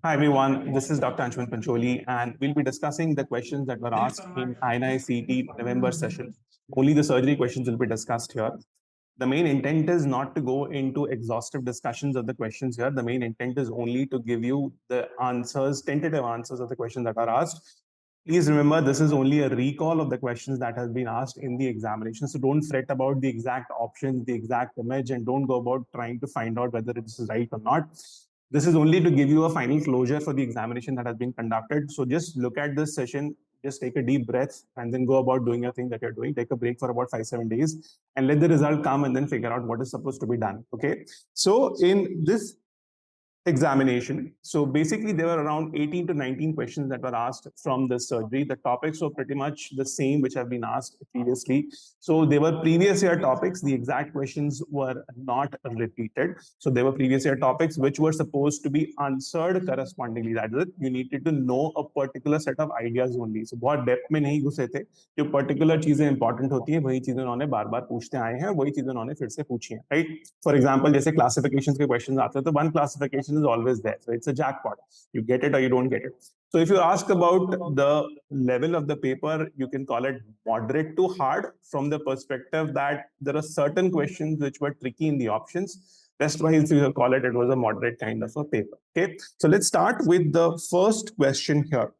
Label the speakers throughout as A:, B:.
A: Hi everyone, this is Dr. Anshuman Pancholi, and we'll be discussing the questions that were asked in INI-CET November session. Only the surgery questions will be discussed here. The main intent is not to go into exhaustive discussions of the questions here. The main intent is only to give you the answers, tentative answers of the questions that are asked. Please remember, this is only a recall of the questions that has been asked in the examination. So don't fret about the exact options, the exact image, and don't go about trying to find out whether it is right or not. This is only to give you a final closure for the examination that has been conducted. So just look at this session, just take a deep breath, and then go about doing your thing that you're doing. Take a break for about 5-7 days and let the result come and then figure out what is supposed to be done. Okay. So in this examination. So basically, there were around 18 to 19 questions that were asked from this surgery. The topics were pretty much the same, which have been asked previously. So they were previous year topics. The exact questions were not repeated. So they were previous year topics, which were supposed to be answered correspondingly. That is it. You needed to know a particular set of ideas only. So बहुत depth में नहीं घुसे थे. जो particular चीजें important होती हैं, वही चीजें उन्होंने बार-बार पूछते आए हैं, वही चीजें उन्होंने फिर से पूछी हैं, right? For example, जैसे classifications के questions आते हैं, तो one classification is always there. So it's a jackpot. You get it or you don't get it. So if you ask about the level of the paper, you can call it moderate to hard from the perspective that there are certain questions which were tricky in the options. Rest-wise, you will call it was a moderate kind of a paper. Okay. So let's start with the first question here.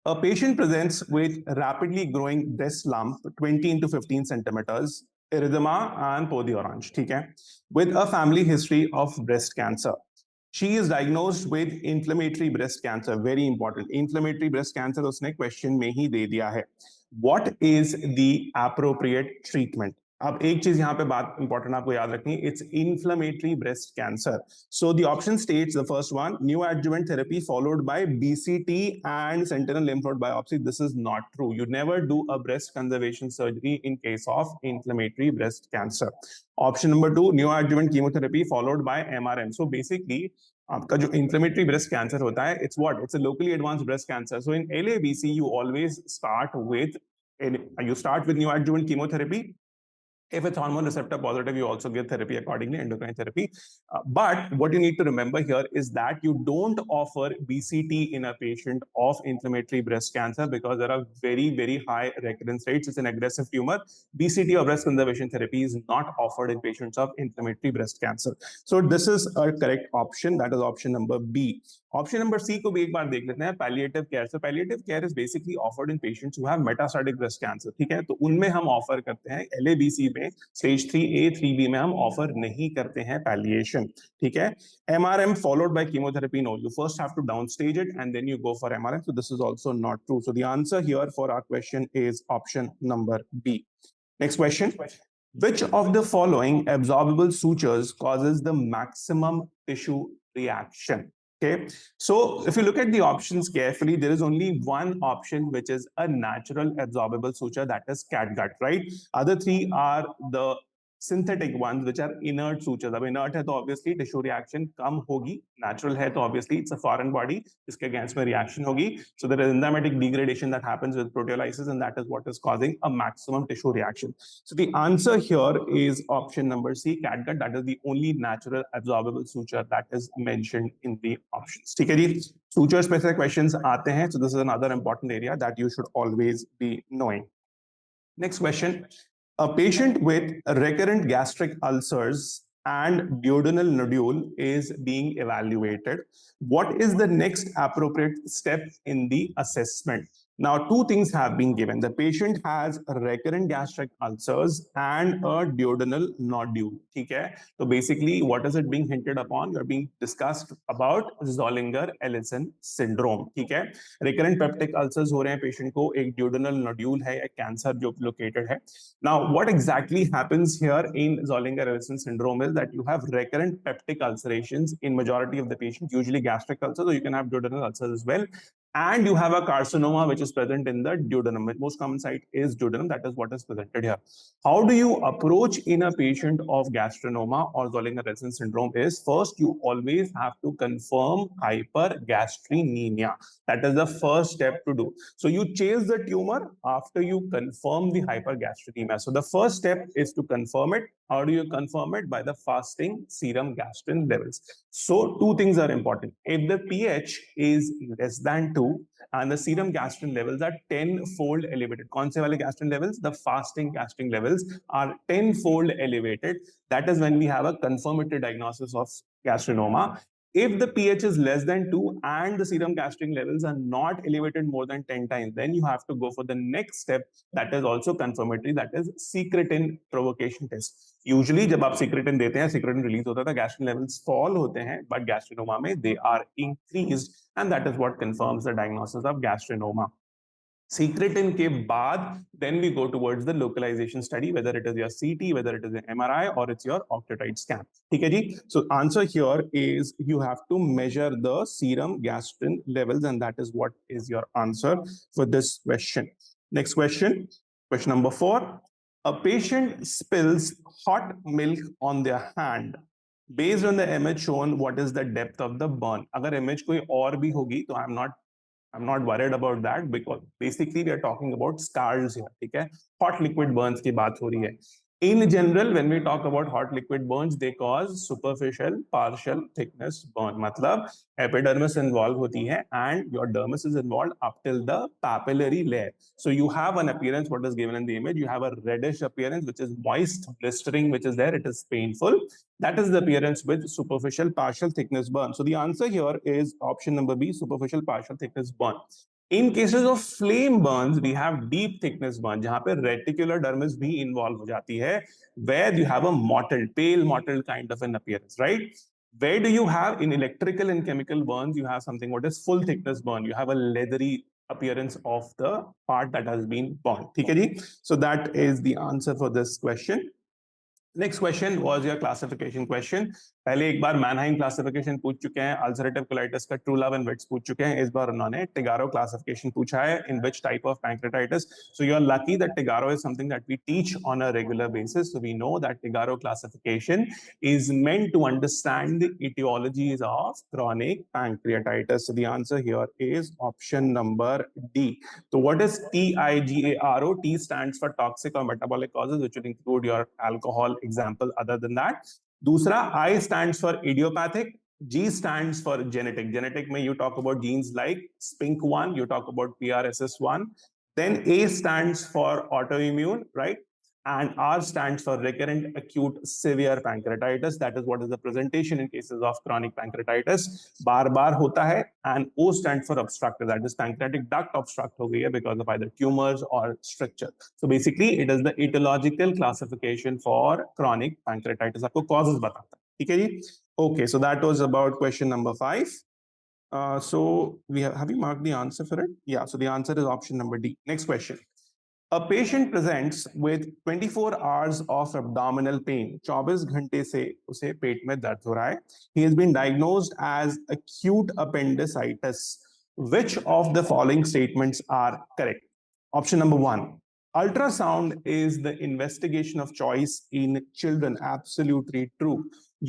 A: A patient presents with rapidly growing breast lump, 20 into 15 centimeters, erythema and peau d'orange, okay, with a family history of breast cancer. She is diagnosed with inflammatory breast cancer. Very important. Inflammatory breast cancer, उसने question में ही दे दिया है. What is the appropriate treatment? अब एक चीज यहाँ पे बात इंपॉर्टेंट आपको याद रखनी है. It's inflammatory breast cancer. So the option states the first one, neoadjuvant therapy followed by BCT and sentinel lymph node biopsy. This is not true. You never do a breast conservation surgery in case of inflammatory breast cancer. Option number 2, neoadjuvant chemotherapy followed by MRM. So basically, आपका जो inflammatory breast cancer होता है, it's what? It's a locally advanced breast cancer. So in LABC, you always start with neoadjuvant chemotherapy. If it's hormone receptor positive, you also give therapy accordingly, endocrine therapy. But what you need to remember here is that you don't offer BCT in a patient of inflammatory breast cancer because there are very, very high recurrence rates. It's an aggressive tumor. BCT or breast conservation therapy is not offered in patients of inflammatory breast cancer. So this is a correct option. That is option number B. Option number C को भी एक बार देख लेते हैं, palliative care. So palliative care is basically offered in patients who have metastatic breast cancer. ठीक है, तो उनमें हम ऑफर करते हैं. LABC में स्टेज 3A 3B में हम ऑफर नहीं करते हैं palliation. ठीक है. MRM followed by chemotherapy, no. You first have to downstage it and then you go for MRM. So this is also not true. So the answer here for our question is option number B. Next question. Which of the following absorbable sutures causes the maximum tissue reaction? Okay, so if you look at the options carefully, there is only one option which is a natural absorbable suture, that is catgut, right? Other three are the synthetic ones which are inert sutures. अब inert है तो obviously tissue reaction कम होगी. Natural है तो obviously it's a foreign body जिसके against में reaction होगी. So there is enzymatic degradation that happens with proteolysis and that is what is causing a maximum tissue reaction. So the answer here is option number C, catgut. That is the only natural absorbable suture that is mentioned in the options. ठीक है जी. Sutures पे से questions आते हैं. So this is another important area that you should always be knowing. Next question. A patient with recurrent gastric ulcers and duodenal nodule is being evaluated. What is the next appropriate step in the assessment? Now, two things have been given. The patient has recurrent gastric ulcers and a duodenal nodule. Okay? So basically, what is it being hinted upon? You're being discussed about Zollinger-Ellison syndrome. Okay? Recurrent peptic ulcers हो रहे हैं patient को, एक duodenal nodule है, एक cancer जो located है. Now, what exactly happens here in Zollinger-Ellison syndrome is that you have recurrent peptic ulcerations in majority of the patients, usually gastric ulcers, or you can have duodenal ulcers as well. and you have a carcinoma which is present in the duodenum. Most common site is duodenum. That is what is presented here. How do you approach in a patient of gastrinoma or Zollinger Ellison syndrome is first you always have to confirm hypergastrinemia. That is the first step to do. So you chase the tumor after you confirm the hypergastrinemia. So the first step is to confirm it. How do you confirm it? By the fasting serum gastrin levels. So two things are important. If the pH is less than 2 and the serum gastrin levels are 10-fold elevated. कौन से वाले gastrin levels? The fasting gastrin levels are 10-fold elevated. That is when we have a confirmatory diagnosis of gastrinoma. If the pH is less than 2 and the serum gastrin levels are not elevated more than 10 times, then you have to go for the next step that is also confirmatory, that is secretin provocation test. Usually जब आप secretin देते हैं, secretin release होता है, gastrin levels fall होते हैं, but gastrinoma में they are increased, and that is what confirms the diagnosis of gastrinoma. Secretin के बाद then we go towards the localization study, whether it is your CT, whether it is an MRI, or it's your octreotide scan. ठीक है जी? So answer here is you have to measure the serum gastrin levels, and that is what is your answer for this question. Next question, question number 4. A patient spills hot milk on their hand. Based on the image shown, what is the depth of the burn? अगर image कोई और भी होगी तो I'm not worried about that, because basically we are talking about scars here. ठीक है? Hot liquid burns की बात हो रही है. In general, when we talk about hot liquid burns, they cause superficial partial thickness burn. मतलब epidermis involved होती है and your dermis is involved up till the papillary layer. So you have an appearance, what is given in the image, you have a reddish appearance which is moist, blistering, which is there, it is painful. That is the appearance with superficial partial thickness burn. So the answer here is option number B, superficial partial thickness burn. In cases of flame burns, we have deep thickness burn, जहाँ पे reticular dermis भी involved हो जाती है, where you have a mottled, pale mottled kind of an appearance, right? Where do you have in electrical and chemical burns? You have something what is full thickness burn. You have a leathery appearance of the part that has been burned. ठीक है जी? So that is the answer for this question. Next question was your classification question. पहले एक बार मैनहाइम classification पूछ चुके हैं, ulcerative colitis का true love and wits पूछ चुके हैं, इस बार उन्होंने टिगारो क्लासिफिकेशन पूछा है, in which type of pancreatitis. So you are lucky that TIGARO is something that we teach on a regular basis. So we know that TIGARO classification is meant to understand the etiologies of chronic pancreatitis. So the answer here is option number D. So what is TIGARO? T stands for toxic or metabolic causes, which will include your alcohol example. Other than that, दूसरा I stands for idiopathic, G stands for genetic. Genetic में you talk about genes like SPINK1, you talk about PRSS1. Then A stands for autoimmune, right? And R stands for recurrent acute severe pancreatitis. That is what is the presentation in cases of chronic pancreatitis. बार बार होता है. And O stands for obstructive. That is pancreatic duct obstruct हो गई है because of either tumors or stricture. So basically, it is the etiological classification for chronic pancreatitis. आपको causes बताता है. ठीक है जी? Okay, so that was about question number 5. So we have you marked the answer for it? Yeah, so the answer is option number D. Next question. A patient presents with 24 hours of abdominal pain. 24 घंटे से उसे पेट में दर्द हो रहा है. He has been diagnosed as acute appendicitis. Which of the following statements are correct? Option number 1. Ultrasound is the investigation of choice in children. Absolutely true.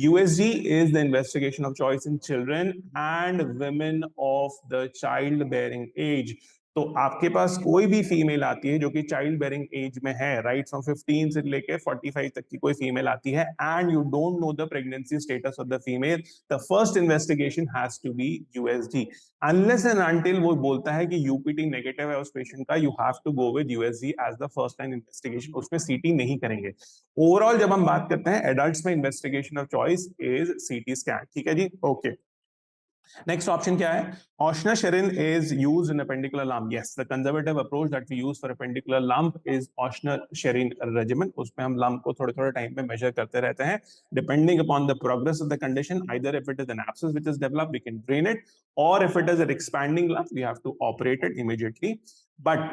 A: USG is the investigation of choice in children and women of the childbearing age. तो आपके पास कोई भी female आती है जो कि child bearing as में है, राइट, फ्रॉम 15 से लेके 45 तक की कोई फीमेल आती है, and you don't know the pregnancy status of the female, the first investigation has to be USG. Unless and until वो बोलता है कि यूपीटी नेगेटिव है उस पेशेंट का, you have to go with USG as the first line investigation. उसमें CT नहीं करेंगे. ओवरऑल जब हम बात करते हैं एडल्ट्स में, investigation of choice is CT scan. ठीक है जी? ओके. Next option क्या है? Oshnascherin is used in appendicular lump. Yes, the conservative approach that we use for appendicular lump is Oshnascherin regimen. उसमें हम lump को थोड़े-थोड़े टाइम पे measure करते रहते हैं. Depending upon the progress of the condition, either if it is an abscess which is developed, we can drain it, or if it is an expanding lump, we have to operate it immediately. But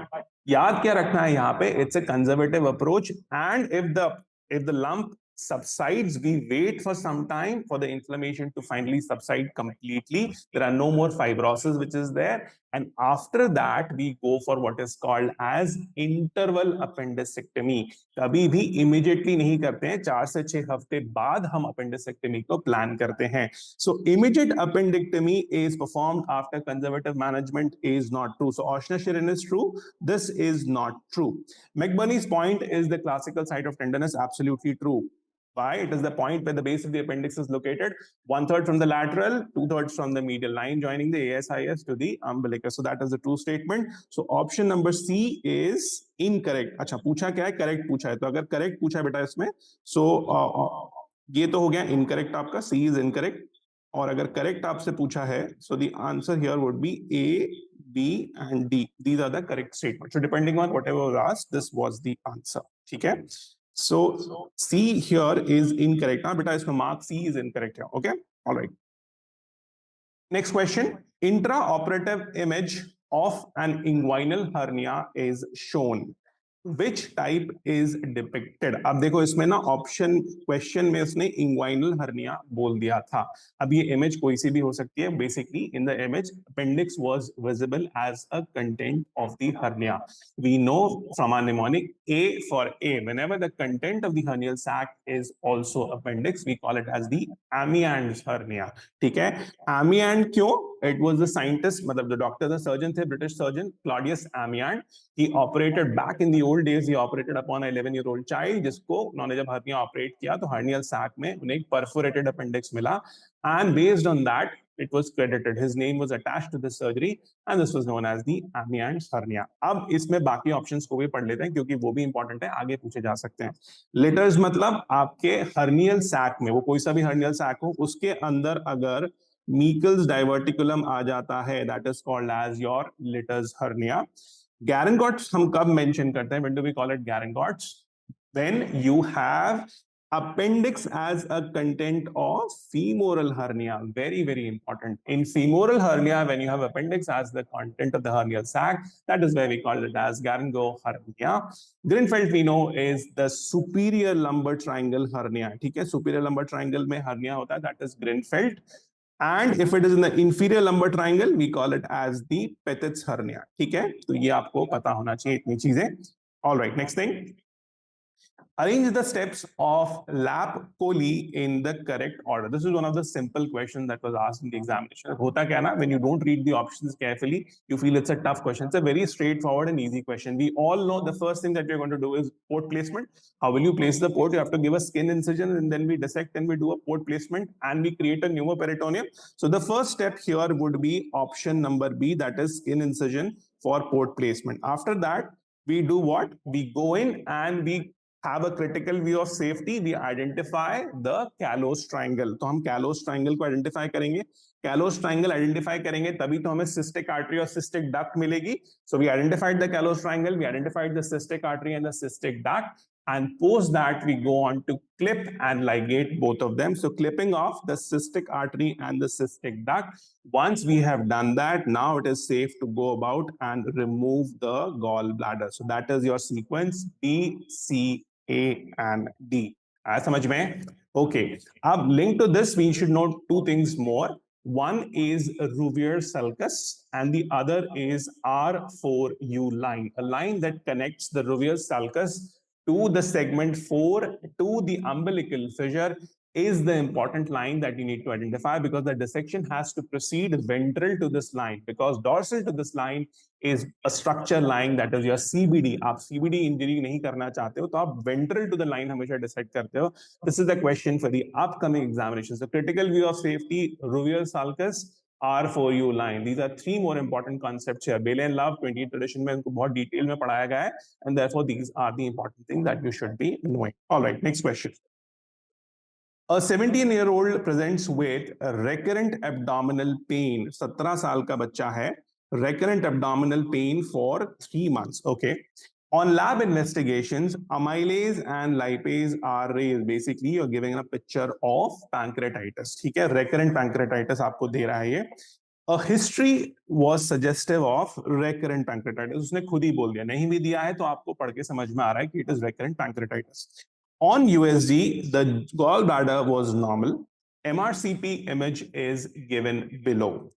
A: याद क्या रखना है यहाँ पे? It's a conservative approach, and if the lump subsides, we wait for some time for the inflammation to finally subside completely. There are no more fibrosis which is there, and after that we go for what is called as interval appendectomy. कभी भी immediately नहीं करते हैं, 4 से 6 हफ्ते बाद हम appendectomy को plan करते हैं. So immediate appendectomy is performed after conservative management is not true. So Oshner-Shirin is true. This is not true. McBurney's point is the classical site of tenderness. Absolutely true. Why? It is the point where the base of the appendix is located, 1/3 from the lateral, 2/3 from the medial line, joining the ASIS to the umbilicus. So that is the true statement. So option number C is incorrect. अच्छा, पूछा क्या है? Correct पूछा है. तो अगर correct पूछा है बेटा इसमें, so ये तो हो गया incorrect आपका, C is incorrect. और अगर correct आपसे पूछा है, so the answer here would be A, B and D. These are the correct statements. So depending on whatever was asked, this was the answer. ठीक है? So C here is incorrect. Now, beta, इसमें mark C is incorrect here. Okay, all right. Next question: intraoperative image of an inguinal hernia is shown. Which type is depicted? अब देखो इसमें ना option question में उसने inguinal hernia बोल दिया था. अब ये इमेज कोई सी भी हो सकती है. Basically in the image appendix was visible as a content of the hernia. We know from our mnemonic A for A, whenever the content of the hernial sac is also appendix, we call it as the Amiand's hernia. ठीक है? Amiand क्यों? It was the scientist, मतलब the doctor, the surgeon थे, British surgeon Claudius Amiand. He operated back in the old days. He operated upon an 11-year-old child, जिसको उन्होंने जब hernia operate किया तो हर्नियल सैक में उन्हें एक परफोरेटेड अपेंडिक्स मिला, and based on that it was credited. His name was attached to the surgery and this was known as the Amiand's hernia. अब इसमें बाकी ऑप्शंस को भी पढ़ लेते हैं क्योंकि वो भी इंपॉर्टेंट है, आगे पूछे जा सकते हैं. लिटर्स मतलब आपके हर्नियल सैक में, वो कोई सा भी हर्नियल सैक हो, उसके अंदर अगर मीकल्स डाइवर्टिकुलम आ जाता है, that is called as your Littre's hernia. Garengeot's हम कब मेंशन करते हैं? When do we call it Garengeot's? When you have appendix as a content of femoral hernia. Very, very important. In femoral hernia, when you have appendix as the content of the hernial sac, that is where we call it as Garango hernia. Grinfeld we know is the superior lumbar triangle hernia. ठीक है? Superior lumbar triangle में hernia होता है, that is Grinfeld. And if it is in the inferior lumbar triangle, we call it as the Petit's hernia. ठीक है? तो ये आपको पता होना चाहिए इतनी चीजें. All right, next thing. Arrange the steps of lap coli in the correct order. This is one of the simple questions that was asked in the examination. होता क्या ना, when you don't read the options carefully, you feel it's a tough question. It's a very straightforward and easy question. We all know the first thing that you're going to do is port placement. How will you place the port? You have to give a skin incision and then we dissect and we do a port placement and we create a pneumoperitoneum. So the first step here would be option number B, that is skin incision for port placement. After that, we do what? We go in and we have a critical view of safety. We identify the callous triangle. तो हम callous triangle को identify करेंगे. Callous triangle identify करेंगे तभी तो हमें cystic artery और cystic duct मिलेगी. So we identified the callous triangle, we identified the cystic artery and the cystic duct, and post that we go on to clip and ligate both of them. So clipping off the cystic artery and the cystic duct. Once we have done that, now it is safe to go about and remove the gallbladder. So that is your sequence B, C, A and D. समझ में? Okay. अब link to this, we should know two things more. One is Rouvier sulcus and the other is R4U line, a line that connects the Rouvier sulcus to the segment 4 to the umbilical fissure is the important line that you need to identify, because the dissection has to proceed ventral to this line, because dorsal to this line is a structure line that is your CBD. आप CBD injury नहीं करना चाहते हो तो आप ventral to the line हमेशा dissect करते हो. This is the question for the upcoming examination. So critical view of safety, Rouvier sulcus, R4U line. These are three more important concepts here. Bailey and Love 20th edition में इनको बहुत detail में पढ़ाया गया है, and therefore these are the important things that you should be knowing. All right, next question. A 17-year-old presents with a recurrent abdominal pain. 17 साल का बच्चा है, recurrent abdominal pain for 3 months. Okay. On lab investigations, amylase and lipase are raised. Basically, you're giving a picture of pancreatitis. ठीक है, recurrent pancreatitis आपको दे रहा है ये. A history was suggestive of recurrent pancreatitis. उसने खुद ही बोल दिया, नहीं भी दिया है तो आपको पढ़ के समझ में आ रहा है कि it is recurrent pancreatitis. On USG, the gallbladder was normal. MRCP image is given below.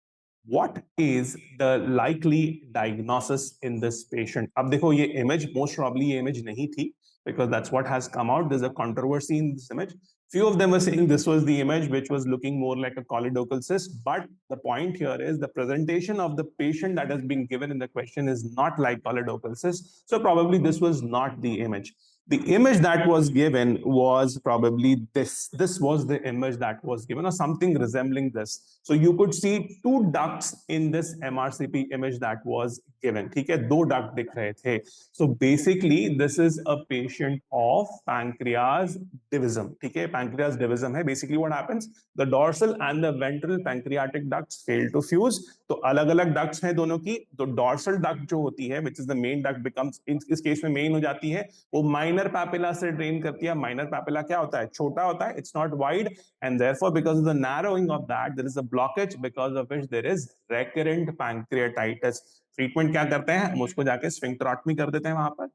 A: What is the likely diagnosis in this patient? अब देखो ये image, most probably ये image नहीं थी, because that's what has come out. There's a controversy in this image. Few of them were saying this was the image which was looking more like a choledochal cyst, but the point here is the presentation of the patient that has been given in the question is not like choledochal cyst, so probably this was not the image. The image that was given was probably this. This was the image that was given, or something resembling this. So you could see two ducts in this MRCP image that was given. ठीक है, दो duct दिख रहे थे. So basically, this is a patient of pancreas divisum. ठीक है, pancreas divisum है. Basically, what happens? The dorsal and the ventral pancreatic ducts fail to fuse. तो अलग-अलग ducts हैं दोनों की. तो dorsal duct जो होती है, which is the main duct, becomes इस केस में main हो जाती है. वो माइनर पैपिला से ड्रेन करती है. माइनर पैपिला क्या होता है? छोटा होता है. It's not wide, and therefore because of the narrowing of that there is a blockage, because of which there is recurrent pancreatitis. Treatment क्या करते हैं? हम उसको जाके स्फिंक्टरोटमी कर देते हैं वहां पर.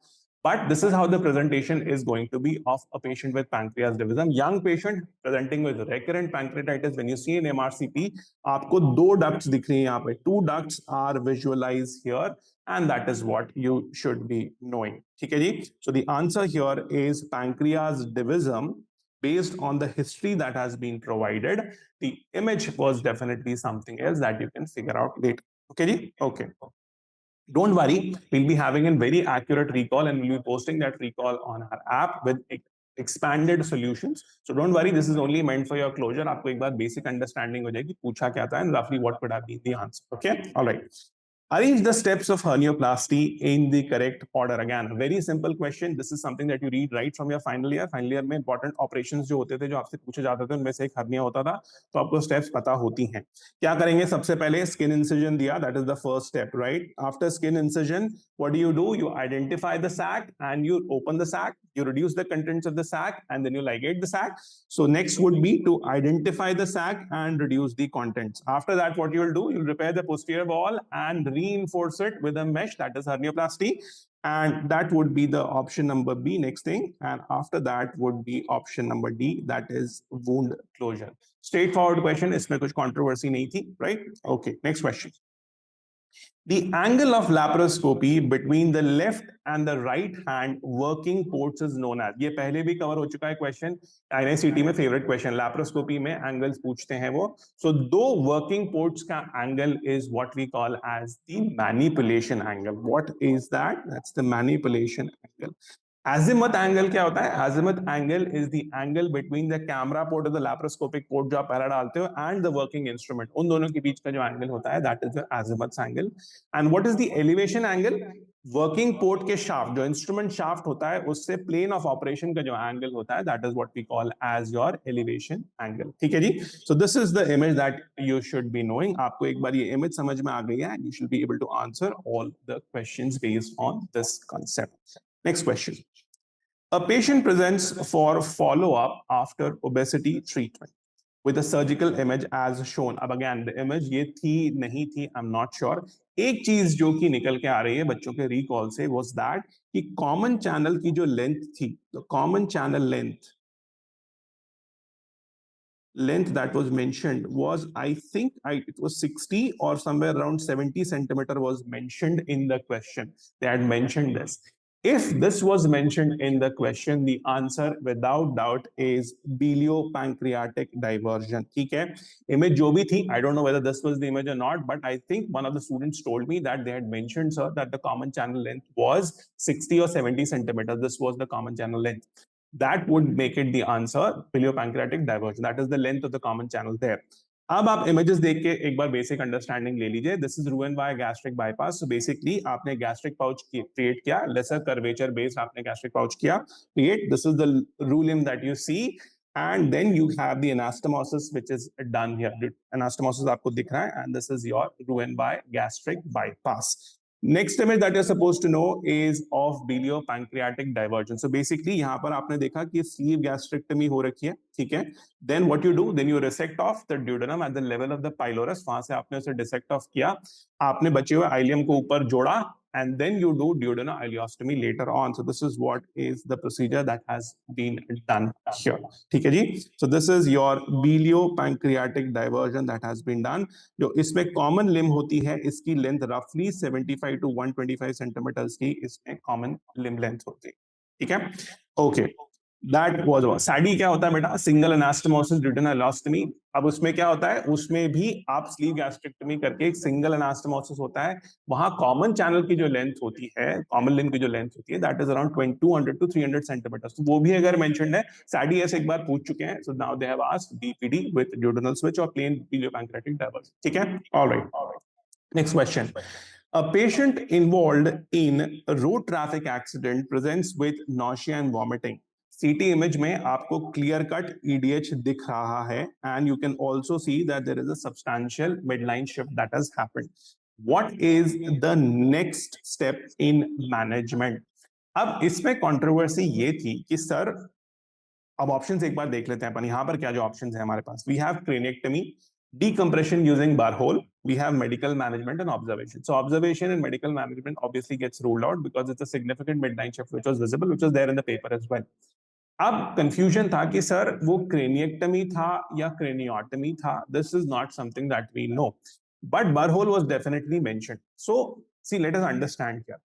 A: But this is how the presentation is going to be of a patient with pancreas divisum. Young patient presenting with recurrent pancreatitis. When you see an MRCP, आपको दो ducts दिख रही हैं यहाँ पे. Two ducts are visualized here, and that is what you should be knowing. ठीक है जी? So the answer here is pancreas divisum. Based on the history that has been provided, the image was definitely something else that you can figure out later. Okay ji? Okay. Don't worry, we'll be having a very accurate recall, and we'll be posting that recall on our app with expanded solutions. So don't worry, this is only meant for your closure. आपको एक बार basic understanding हो जाएगी, पूछा क्या था and roughly what could have been the answer. Okay, all right. Arrange the steps of hernioplasty in the correct order. Again, a very simple question. This is something that you read right from your final year. Final year में important operations जो होते थे, जो आपसे पूछे जाते थे, उनमें से एक hernia होता था, तो आपको steps पता होती हैं. क्या करेंगे? सबसे पहले skin incision दिया, that is the first step, right? After skin incision, what do? You identify the sac and you open the sac, you reduce the contents of the sac, and then you ligate the sac. So next would be to identify the sac and reduce the contents. After that, what you will do? You'll repair the posterior wall and reinforce it with a mesh, that is hernioplasty. And that would be the option number B, next thing. And after that would be option number D, that is wound closure. Straightforward question, इसमें कुछ controversy नहीं थी, right? Okay, next question. The angle of laparoscopy between the left and the right hand working ports is known as. ये पहले भी cover हो चुका है क्वेश्चन. INI-CET में फेवरेट क्वेश्चन, laparoscopy में एंगल्स पूछते हैं वो. So दो वर्किंग पोर्ट्स का angle is what we call as the manipulation angle. What is that? That's the manipulation angle. Azimuth angle क्या होता है? Azimuth angle is the angle between the camera port और the laparoscopic port जो आप पहला डालते हो and the working instrument. उन दोनों के बीच का जो angle होता है, that is the azimuth angle. And what is the elevation angle? Working port के shaft, जो instrument shaft होता है, उससे plane of operation का जो angle होता है, that is what we call as your elevation angle. ठीक है जी? So this is the image that you should be knowing. आपको एक बार ये image समझ में आ गई है, and you should be able to answer all the questions based on this concept. Next question. A patient presents for follow-up after obesity treatment with a surgical image as shown. अब again, the image ये थी नहीं थी, I'm not sure. एक चीज जो कि निकल के आ रही है बच्चों के recall से was that कि common channel की जो length थी, the common channel length that was mentioned was, I think it was 60 or somewhere around 70 centimeter was mentioned in the question. They had mentioned this. If this was mentioned in the question, the answer without doubt is biliopancreatic diversion. ठीक है, image जो भी थी, I don't know whether this was the image or not, but I think one of the students told me that they had mentioned, sir, that the common channel length was 60 or 70 centimeters. This was the common channel length. That would make it the answer, biliopancreatic diversion. That is the length of the common channel there. अब आप images देख के एक बार basic understanding ले लीजिए. This is roux en Y gastric bypass. So basically आपने gastric pouch create किया, lesser curvature based आपने गैस्ट्रिक पाउच किया क्रिएट. दिस इज द रूलियम that you see, and then you have the anastomosis which is done here. Anastomosis आपको दिख रहा है, and this is your Roux by gastric bypass. Next image that you're supposed to know is of biliopancreatic diversion. So basically यहाँ पर आपने देखा कि sleeve gastrectomy हो रखी है, ठीक है. Then what you do? Then you resect off the duodenum at the level of the pylorus. वहां से आपने उसे dissect off किया, आपने बचे हुए ileum को ऊपर जोड़ा, and then you do duodenal ileostomy later on. So this is what is the procedure that has been done here. ठीक है जी. So this is your biliopancreatic diversion that has been done. जो इसमें common limb होती है, इसकी length roughly 75 to 125 centimeters की इसमें common limb length होती है. ठीक है. Okay. That was what. SADI क्या होता है बेटा? Single anastomosis duodenal ileostomy. अब उसमें क्या होता है? उसमें भी आप स्लीव गैस्ट्रेक्टमी करके एक सिंगल एनास्टोमोसिस होता है. वहां कॉमन चैनल की जो लेंथ होती है, कॉमन लिम्ब की जो लेंथ होती है, that is around 200 to 300 centimetre. तो वो भी अगर मेंशन्ड है, SADI ऐसे एक बार पूछ चुके हैं. So now they have asked DPD with duodenal switch और प्लेन बिलियोपैंक्रेटिक डायवर्जन. ठीक है. Alright. Next question. A patient involved in a road traffic accident presents with nausea and vomiting. CT image में आपको clear cut EDH दिख रहा है, and you can also see that there is a substantial midline shift that has happened. What is the next step in management? अब इसमें controversy ये थी कि सर, अब ऑप्शंस एक बार देख लेते हैं अपन. यहां पर क्या जो ऑप्शंस है हमारे पास? We have craniectomy, decompression using bar hole, we have medical management and observation. So observation and medical management obviously gets ruled out because it's a significant midline shift which was visible, which was there in the paper as well. अब confusion था कि sir वो craniectomy था या craniotomy था. This is not something that we know, but bar hole was definitely mentioned. So see, let us understand here.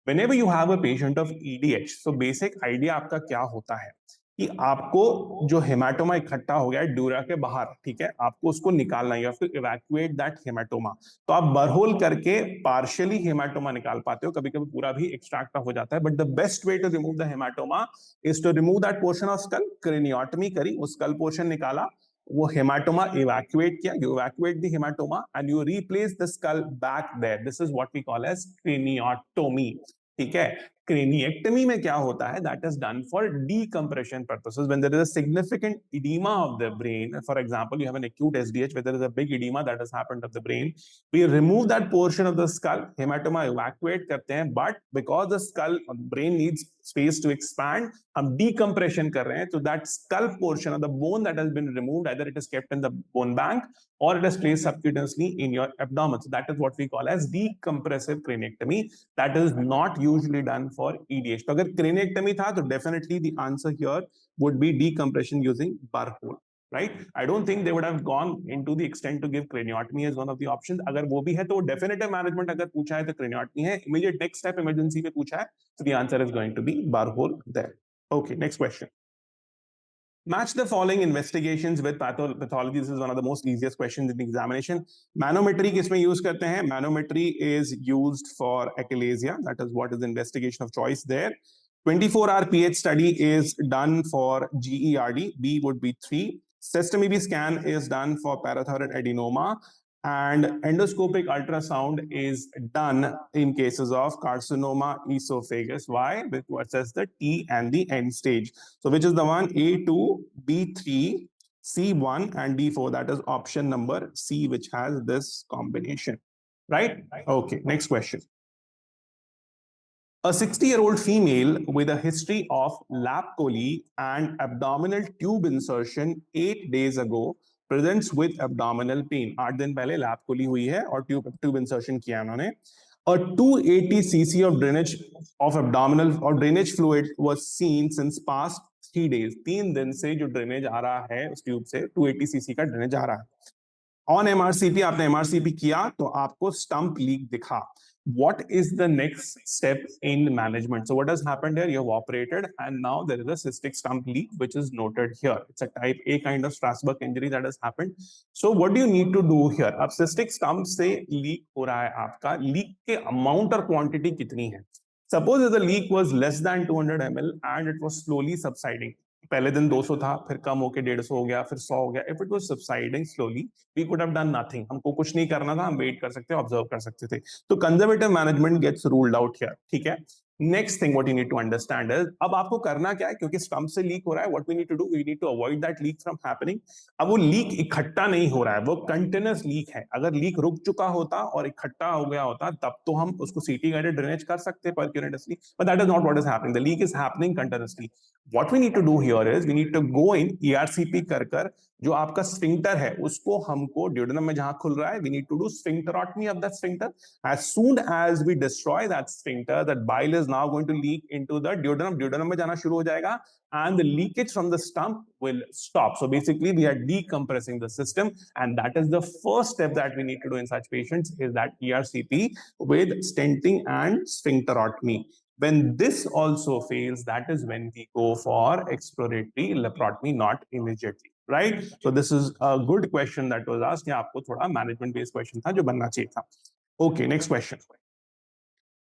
A: Whenever you have a patient of EDH, so basic idea आपका क्या होता है कि आपको जो हेमाटोमा इकट्ठा हो गया है ड्यूरा के बाहर, ठीक है, आपको उसको निकालना है या फिर इवैक्यूएट दैट हेमाटोमा. तो आप बरहोल करके पार्शियली हेमाटोमा निकाल पाते हो, कभी कभी पूरा भी एक्सट्रैक्ट हो जाता है. But the best way to remove the haematoma is to remove that portion of skull. Craniotomy करी, वो स्कल पोर्शन निकाला, वो हेमाटोमा इवैक्यूएट किया, you evacuate the haematoma and you replace the skull back there. This is what we call as craniotomy. ठीक है. Craniectomy में क्या होता है? That is done for decompression purposes when there is a significant edema of the brain. For example, you have an acute SDH where there is a big edema that has happened of the brain. We remove that portion of the skull, hematoma evacuate करते हैं, but because the skull brain needs space to expand, हम decompression कर रहे हैं. So that skull portion of the bone that has been removed, either it is kept in the bone bank or it is placed subcutaneously in your abdomen. So that is what we call as decompressive craniectomy. That is not usually done for EDH. तो अगर craniectomy था तो definitely the answer here would be decompression using bar hole, right? I don't think they would have gone into the extent to give craniotomy as one of the options. अगर वो भी है तो definitive management अगर पूछा है तो craniotomy है. Immediate next step emergency पे पूछा है, so the answer is going to be bar hole there. Okay, next question. Match the following investigations with pathology. This is one of the most easiest questions in the examination. Manometry किसमें use करते हैं? Manometry is used for achalasia. That is what is the investigation of choice there. 24-hour pH study is done for GERD. B would be 3. Sesame B scan is done for parathyroid adenoma. And endoscopic ultrasound is done in cases of carcinoma esophagus. Why? Because that's the T and the end stage. So which is the one? A2, B3, C1 and D4. That is option number C, which has this combination. Right? Okay, next question. A 60-year-old female with a history of lap chole and abdominal tube insertion 8 days ago presents with abdominal pain. 8 दिन पहले lap Koli हुई है और tube insertion किया उन्होंने. A 280 cc of drainage of abdominal or drainage fluid was seen since past 3 days. 3 दिन से जो ड्रेनेज आ रहा है उस ट्यूब से 280 cc का ड्रेनेज आ रहा है. On MRCP आपने MRCP किया तो आपको स्टंप लीक दिखा. What is the next step in management? So what has happened here? You have operated and now there is a cystic stump leak which is noted here. It's a type A kind of Strasbourg injury that has happened. So what do you need to do here? अब cystic stump से leak हो रहा है आपका, leak के amount और quantity कितनी है? Suppose if the leak was less than 200 ml and it was slowly subsiding. पहले दिन 200 था, फिर कम होके 150 हो गया, फिर 100 हो गया. If it was subsiding slowly, we could have done nothing. हमको कुछ नहीं करना था, हम वेट कर सकते, ऑब्जर्व कर सकते थे. तो conservative management gets ruled out here. ठीक है. Next thing what you need to understand is, अब आपको करना क्या है, क्योंकि स्टंप से लीक हो रहा है. What we need to do, we need to avoid that leak from happening. अब वो लीक इकट्ठा नहीं हो रहा है, वो कंटिन्यूअस लीक है. अगर लीक रुक चुका होता और इकट्ठा हो गया होता तब तो हम उसको सीटी गाइडेड ड्रेनेज कर सकते percutaneously, but that is not what is happening. The leak is happening continuously. What we need to do here is we need to go in ERCP कर जो आपका स्फिंक्टर है उसको हमको ड्यूडेनम में जहां खुल रहा है we need to do sphincterotomy of that sphincter. As soon as we destroy that sphincter, that bile is now going to leak into the duodenum. Duodenum में जाना शुरू हो जाएगा and the leakage from the stump will stop. So basically we are decompressing the system, and that is the first step that we need to do in such patients is that ERCP with stenting and sphincterotomy. When this also fails, that is when we go for exploratory laparotomy, not immediately, right? So this is a good question that was asked. Yeah, आपको थोड़ा management based question था जो बनना चाहिए था. Okay, next question.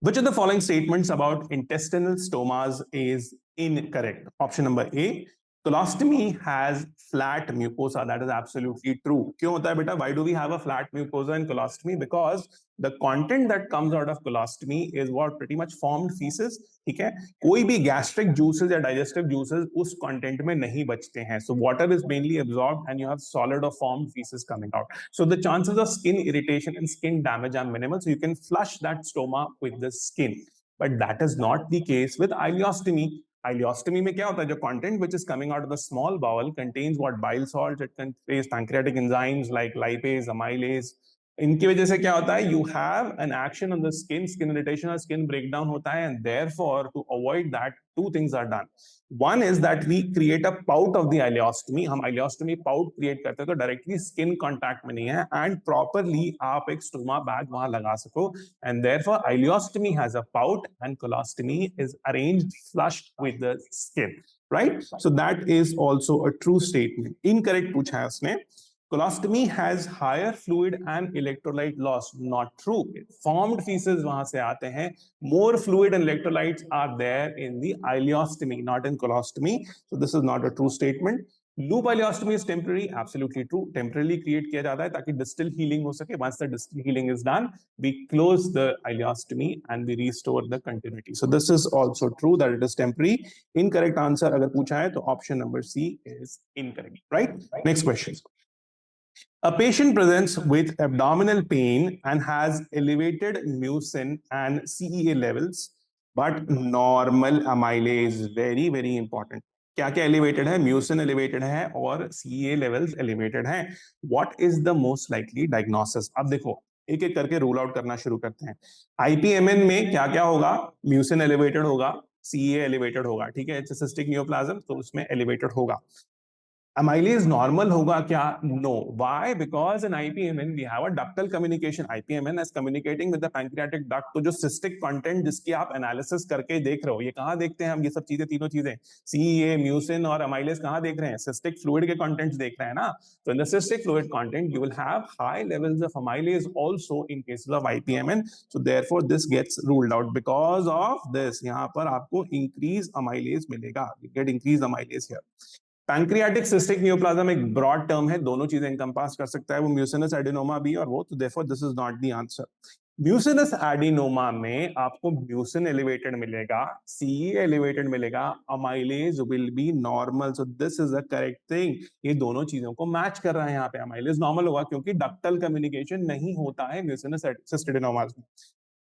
A: Which of the following statements about intestinal stomas is incorrect? Option number A, colostomy has flat mucosa. That is absolutely true. क्यों होता है बेटा? Why do we have a flat mucosa in colostomy? Because the content that comes out of colostomy is what pretty much formed feces. ठीक है, कोई भी gastric juices या digestive juices उस content में नहीं बचते हैं. So water is mainly absorbed and you have solid or formed feces coming out. So the chances of skin irritation and skin damage are minimal. So you can flush that stoma with the skin. But that is not the case with ileostomy. Ileostomy में क्या होता है? जो content which is coming out of the small bowel contains what? Bile salts, it contains pancreatic enzymes like lipase, amylase. इनकी वजह से क्या होता है? You have an action on the skin irritation और skin breakdown होता है, and therefore to avoid that, two things are done. One is that we create a pout of the ileostomy. हम ileostomy pout create करते हैं तो directly skin contact में नहीं है, and properly आप एक stoma bag वहां लगा सको, and therefore ileostomy has a pout and colostomy is arranged flushed with the skin, right? So that is also a true statement. Incorrect पूछा है उसने. Colostomy has higher fluid and electrolyte loss. Not true. Formed feces वहां से आते हैं. More fluid and electrolytes are there in the ileostomy, not in colostomy. So this is not a true statement. Loop ileostomy is temporary. Absolutely true. Temporarily create किया जाता है ताकि distal healing हो सके. Once the distal healing is done, we close the ileostomy and we restore the continuity. So this is also true that it is temporary. Incorrect answer अगर पूछा है तो option number C is incorrect. Right? Next question. A patient presents with abdominal pain and has elevated mucin and CEA levels, but normal amylase. Very, very important. क्या क्या elevated है? Mucin elevated है और CEA levels elevated है. What is the most likely diagnosis? अब देखो एक एक करके रूल आउट करना शुरू करते हैं. IPMN में क्या क्या होगा? Mucin elevated होगा, CEA elevated होगा. ठीक है, it's a cystic neoplasm तो उसमें elevated होगा. Amylase normal होगा क्या? No. Why? Because in IPMN we have a ductal communication. IPMN is communicating with the pancreatic duct. तो जो cystic content जिसकी आप analysis करके देख रहे हो, ये कहाँ देखते हैं हम? ये सब चीजें, तीनों चीजें, CEA, mucin और amylase कहाँ देख रहे हैं? Cystic fluid के contents देख रहे हैं ना? So in the cystic fluid content, you will have high levels of amylase also in cases of IPMN. So therefore this gets ruled out. Because of this, यहाँ पर आपको increased amylase मिलेगा. You get increased amylase here. Pancreatic cystic neoplasm एक broad term है, दोनों चीजें encompass कर सकता है, वो म्यूसिनस एडिनोमा भी और वो, तो therefore this is not the answer. Mucinous adenoma में आपको म्यूसिन एलिवेटेड मिलेगा, सीई एलिवेटेड मिलेगा, amylase will be normal. So this is the correct thing. ये दोनों चीजों को मैच कर रहा है. यहाँ पे अमाइलेज नॉर्मल होगा क्योंकि डक्टल कम्युनिकेशन नहीं होता है म्यूसिनस एडिनोमास में.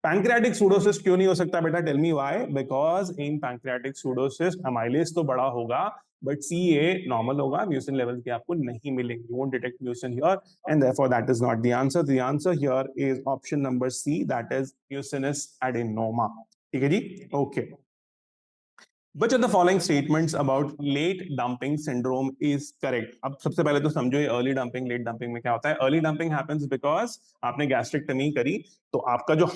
A: पैंक्रियाटिक सूडोसिस्ट क्यों नहीं हो सकता बेटा? Tell me why. Because in pancreatic pseudocyst amylase तो बड़ा होगा but CA normal होगा, mucin levels भी आपको नहीं मिलेंगे. You won't detect mucin here, and therefore that is not the answer. The answer here is option number C, that is mucinous adenoma. ठीक है जी? Okay. Which of the following statements about late dumping syndrome is correct? अब सबसे पहले तो समझो ये early dumping, late dumping में क्या होता है. Early dumping happens because आपने gastrectomy करी तो आपका जो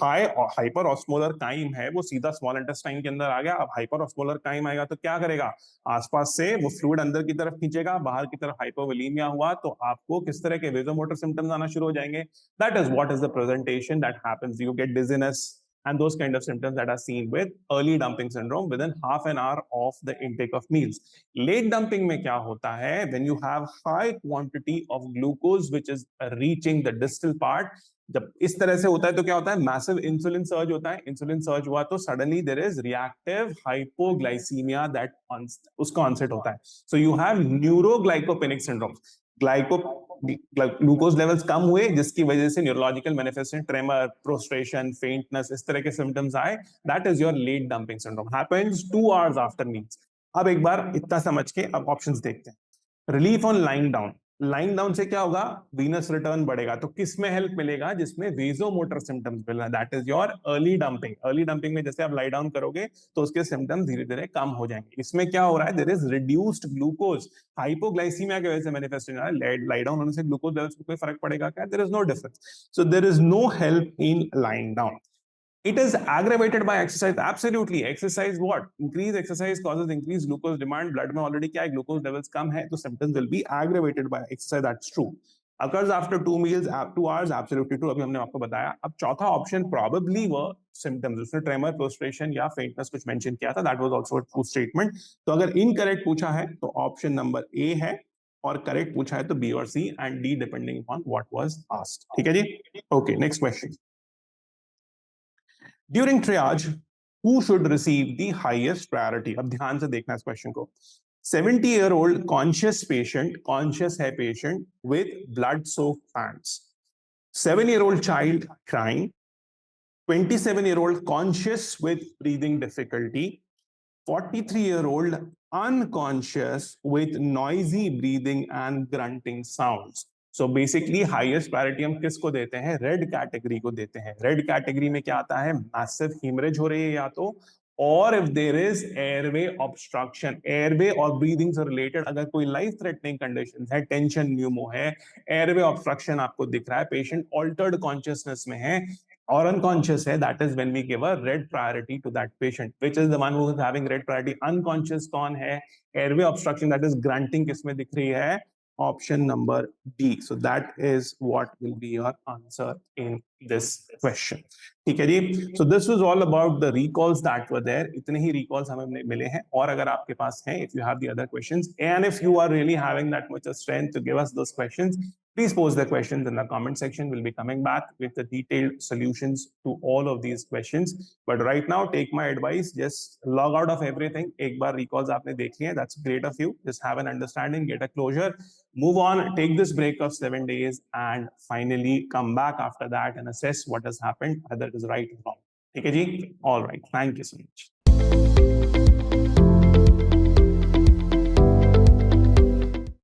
A: hyperosmolar chyme है वो सीधा small intestine के अंदर आ गया. अब hyperosmolar chyme आएगा तो क्या करेगा? आसपास से वो fluid अंदर की तरफ खींचेगा, बाहर की तरफ hypovolemia हुआ तो आपको किस तरह के vasomotor symptoms आना शुरू हो जाएंगे. That is what is the presentation that happens. You get dizziness and those kind of symptoms that are seen with early dumping syndrome within half an hour of the intake of meals. Late dumping में क्या होता है? When you have high quantity of glucose which is reaching the distal part, जब इस तरह से होता है तो क्या होता है? Massive insulin surge होता है. Insulin surge हुआ तो suddenly there is reactive hypoglycemia that उसका onset होता है. So you have neuroglycopenic syndrome. Glucose levels कम हुए जिसकी वजह से neurological manifestation, tremor, prostration, faintness, इस तरह के सिम्टम्स आए. That is your late dumping syndrome. Happens 2 hours after meals. अब एक बार इतना समझ के अब ऑप्शंस देखते हैं। Relief on lying down, lying down से क्या होगा, वीनस रिटर्न बढ़ेगा। तो किस में हेल्प मिलेगा, जिसमें वेजोमोटर सिम्टम्स मिलना, that is your early dumping. Early dumping में जैसे आप लाई डाउन करोगे तो उसके सिम्टम्स धीरे धीरे कम हो जाएंगे। इसमें क्या हो रहा है, there is reduced glucose, hypoglycaemia की वजह से मैनिफेस्ट हो रहा है। लाई डाउन होने से ग्लूकोज लेवल्स को कोई फर्क पड़ेगा क्या, there is no difference. So there is no help in lying down. It is aggravated by exercise. Absolutely. Exercise what? Increased exercise causes increased glucose demand. Blood में already क्या है, glucose levels कम है, तो symptoms will be aggravated by exercise. That's true. Occurs after 2 meals, 2 hours. Absolutely true. अभी हमने आपको बताया. अब चौथा option probably were symptoms. उसने tremor, prostration या faintness कुछ mention किया था. That was also a true statement. तो अगर incorrect पूछा है तो option number A है, और correct पूछा है तो B और C and D depending upon what was asked. ठीक है जी? Okay. Next question. During triage, who should receive the highest priority? अब ध्यान से देखना इस क्वेश्चन को। 70-year-old conscious patient, conscious है patient with blood-soaked pants. 7-year-old child crying. 27-year-old conscious with breathing difficulty. 43-year-old unconscious with noisy breathing and grunting sounds. So basically highest priority हम किसको देते हैं, रेड कैटेगरी को देते हैं। Red category में क्या आता है, मैसिव हीमरेज हो रही है या तो, और if there is airway obstruction, airway और ब्रीदिंग से रिलेटेड अगर कोई लाइफ थ्रेटनिंग कंडीशन है, टेंशन न्यूमो है, एयरवे ऑब्स्ट्रक्शन आपको दिख रहा है, पेशेंट ऑल्टर्ड कॉन्शियसनेस में है और unconscious है, that is when we give a red priority to that patient. Which is the one who is having red priority? Unconscious कौन है, airway obstruction, that is grunting किसमें दिख रही है, option number D. So that is what will be your answer in this question. ठीक है जी? So this was all about the recalls that were there. इतने ही recalls हमें मिले हैं, और अगर आपके पास हैं, if you have the other questions and if you are really having that much of strength to give us those questions, please post the questions in the comment section. We'll be coming back with the detailed solutions to all of these questions. But right now, take my advice, just log out of everything. एक बार recalls आपने देख लिए हैं, that's great of you. Just have an understanding, get a closure, move on, take this break of 7 days, and finally come back after that and assess what has happened, whether it is right or wrong. ठीक है जी? All right. Thank you so much.